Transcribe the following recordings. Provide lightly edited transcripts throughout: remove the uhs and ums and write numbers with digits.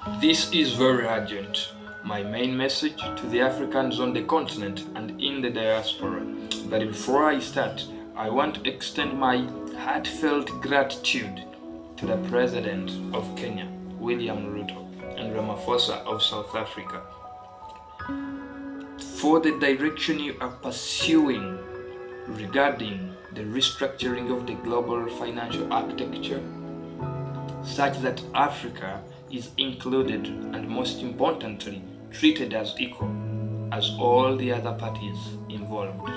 This is very urgent. My main message to the Africans on the continent and in the diaspora. But before I start, I want to extend my heartfelt gratitude to the President of Kenya, William Ruto, and Ramaphosa of South Africa for the direction you are pursuing regarding the restructuring of the global financial architecture, such that Africa is included and, most importantly, treated as equal as all the other parties involved.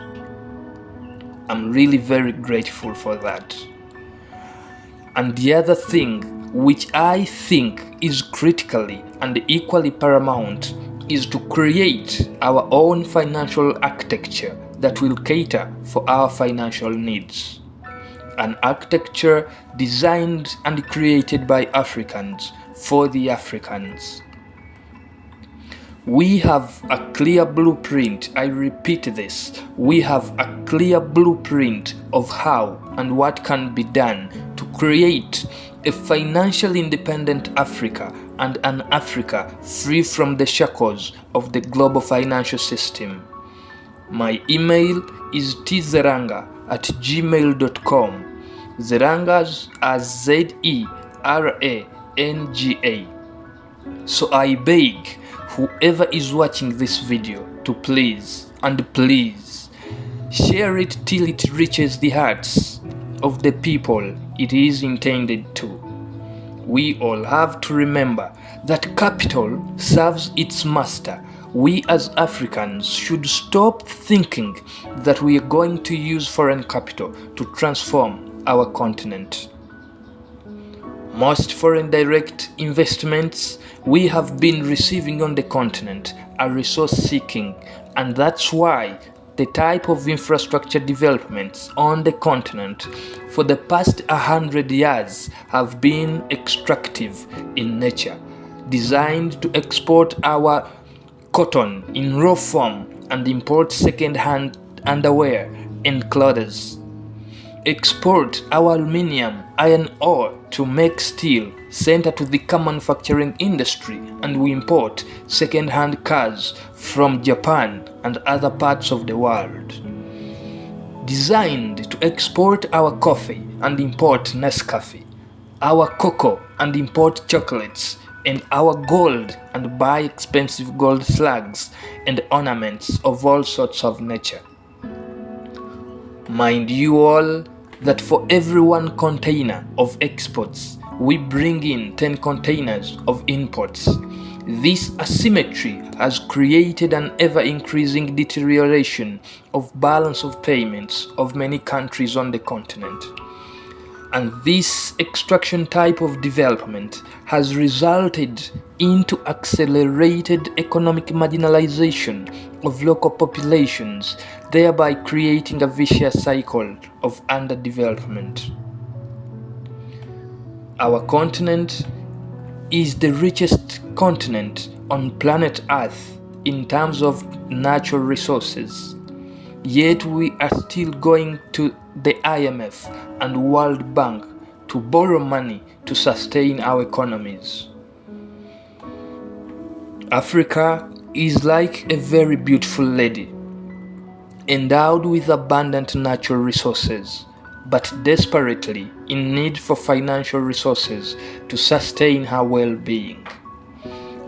I'm really very grateful for that. And the other thing which I think is critically and equally paramount is to create our own financial architecture that will cater for our financial needs. An architecture designed and created by Africans for the Africans. We have a clear blueprint, I repeat this, we have a clear blueprint of how and what can be done to create a financially independent Africa and an Africa free from the shackles of the global financial system. My email is tzeranga@gmail.com. Zerangas as Zeranga. So I beg whoever is watching this video to please share it till it reaches the hearts of the people it is intended to. We all have to remember that capital serves its master. We as Africans should stop thinking that we are going to use foreign capital to transform our continent. Most foreign direct investments we have been receiving on the continent are resource seeking, and that's why the type of infrastructure developments on the continent for the past 100 years have been extractive in nature, designed to export our cotton in raw form and import second-hand underwear and clothes. Export our aluminium, iron ore to make steel, center to the car manufacturing industry, and we import second-hand cars from Japan and other parts of the world. Designed to export our coffee and import Nescafe, our cocoa and import chocolates, and our gold and buy expensive gold slugs and ornaments of all sorts of nature. Mind you all that for every 1 container of exports, we bring in 10 containers of imports. This asymmetry has created an ever-increasing deterioration of balance of payments of many countries on the continent. And this extraction type of development has resulted into accelerated economic marginalization of local populations, thereby creating a vicious cycle of underdevelopment. Our continent is the richest continent on planet Earth in terms of natural resources. Yet we are still going to the IMF and World Bank to borrow money to sustain our economies. Africa is like a very beautiful lady, endowed with abundant natural resources, but desperately in need for financial resources to sustain her well-being.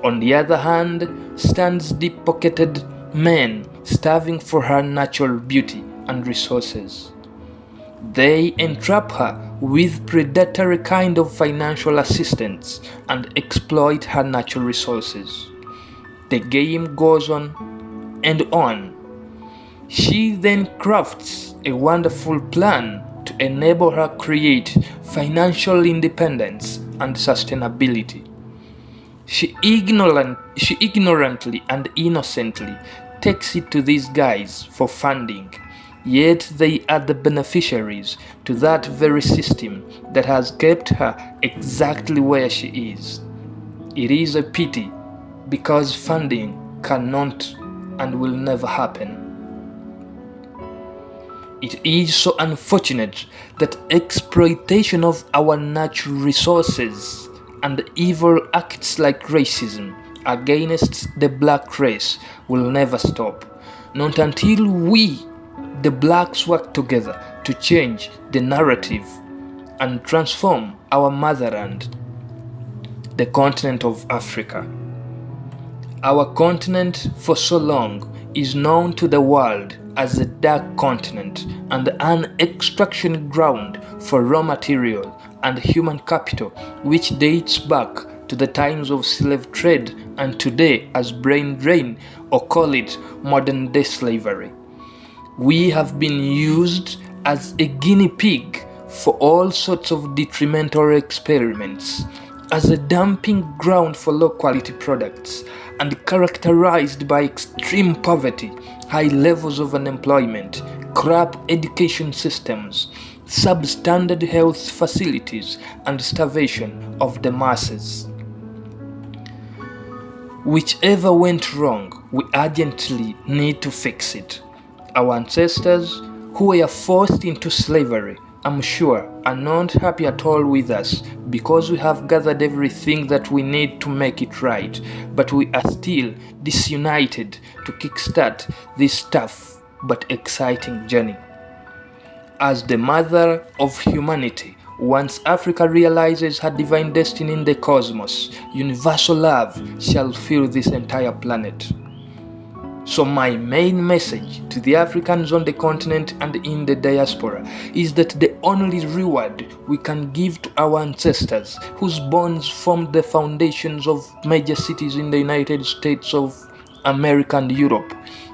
On the other hand, stands deep-pocketed men starving for her natural beauty and resources. They entrap her with predatory kind of financial assistance and exploit her natural resources. The game goes on and on. She then crafts a wonderful plan to enable her create financial independence and sustainability. She ignorantly and innocently takes it to these guys for funding, yet they are the beneficiaries to that very system that has kept her exactly where she is. It is a pity, because funding cannot and will never happen. It is so unfortunate that exploitation of our natural resources and evil acts like racism against the black race will never stop. Not until we, the blacks, work together to change the narrative and transform our motherland, the continent of Africa. Our continent for so long is known to the world as a dark continent and an extraction ground for raw material and human capital, which dates back to the times of slave trade and today as brain drain, or call it modern day slavery. We have been used as a guinea pig for all sorts of detrimental experiments, as a dumping ground for low quality products, and characterized by extreme poverty, high levels of unemployment, crap education systems, substandard health facilities, and starvation of the masses. Whichever went wrong, we urgently need to fix it. Our ancestors, who were forced into slavery, I'm sure, are not happy at all with us because we have gathered everything that we need to make it right, but we are still disunited to kickstart this tough but exciting journey. As the mother of humanity, once Africa realizes her divine destiny in the cosmos, universal love shall fill this entire planet. So my main message to the Africans on the continent and in the diaspora is that the only reward we can give to our ancestors, whose bones formed the foundations of major cities in the United States of America and Europe,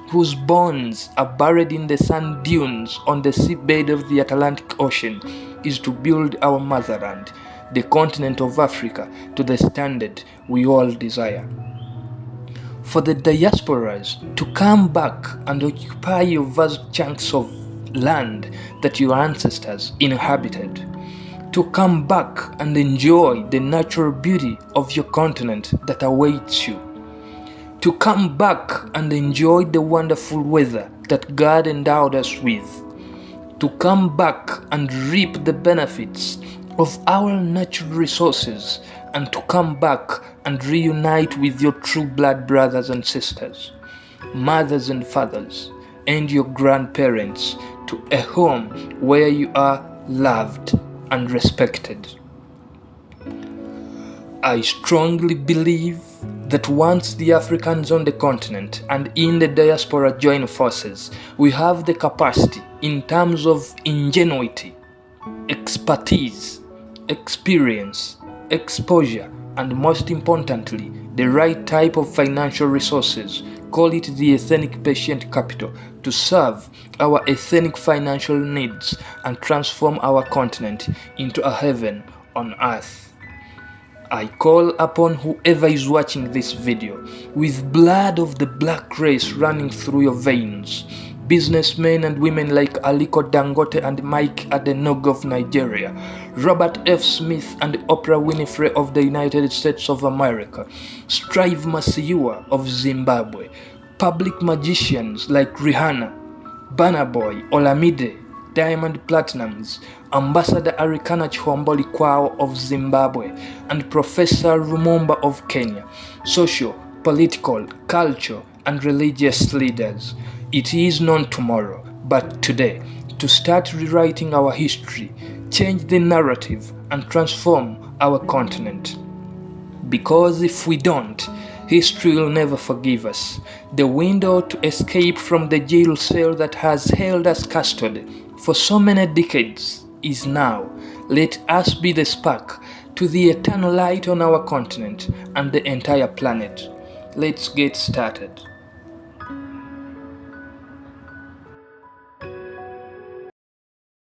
whose bones are buried in the sand dunes on the seabed of the Atlantic Ocean, is to build our motherland, the continent of Africa, to the standard we all desire. For the diasporas to come back and occupy your vast chunks of land that your ancestors inhabited, to come back and enjoy the natural beauty of your continent that awaits you, to come back and enjoy the wonderful weather that God endowed us with, to come back and reap the benefits of our natural resources, and to come back and reunite with your true blood brothers and sisters, mothers and fathers, and your grandparents to a home where you are loved and respected. I strongly believe that once the Africans on the continent and in the diaspora join forces, we have the capacity in terms of ingenuity, expertise, experience, exposure, and most importantly, the right type of financial resources, call it the ethnic patient capital, to serve our ethnic financial needs and transform our continent into a heaven on earth. I call upon whoever is watching this video, with blood of the black race running through your veins, businessmen and women like Aliko Dangote and Mike Adenog of Nigeria, Robert F. Smith and Oprah Winfrey of the United States of America, Strive Masiyiwa of Zimbabwe, public magicians like Rihanna, Burna Boy, Olamide, Diamond Platnumz, Ambassador Arikana Chihomboli Kwao of Zimbabwe, and Professor Lumumba of Kenya, social, political, cultural, and religious leaders. It is not tomorrow, but today, to start rewriting our history, change the narrative, and transform our continent. Because if we don't, history will never forgive us. The window to escape from the jail cell that has held us custody for so many decades is now. Let us be the spark to the eternal light on our continent and the entire planet. Let's get started.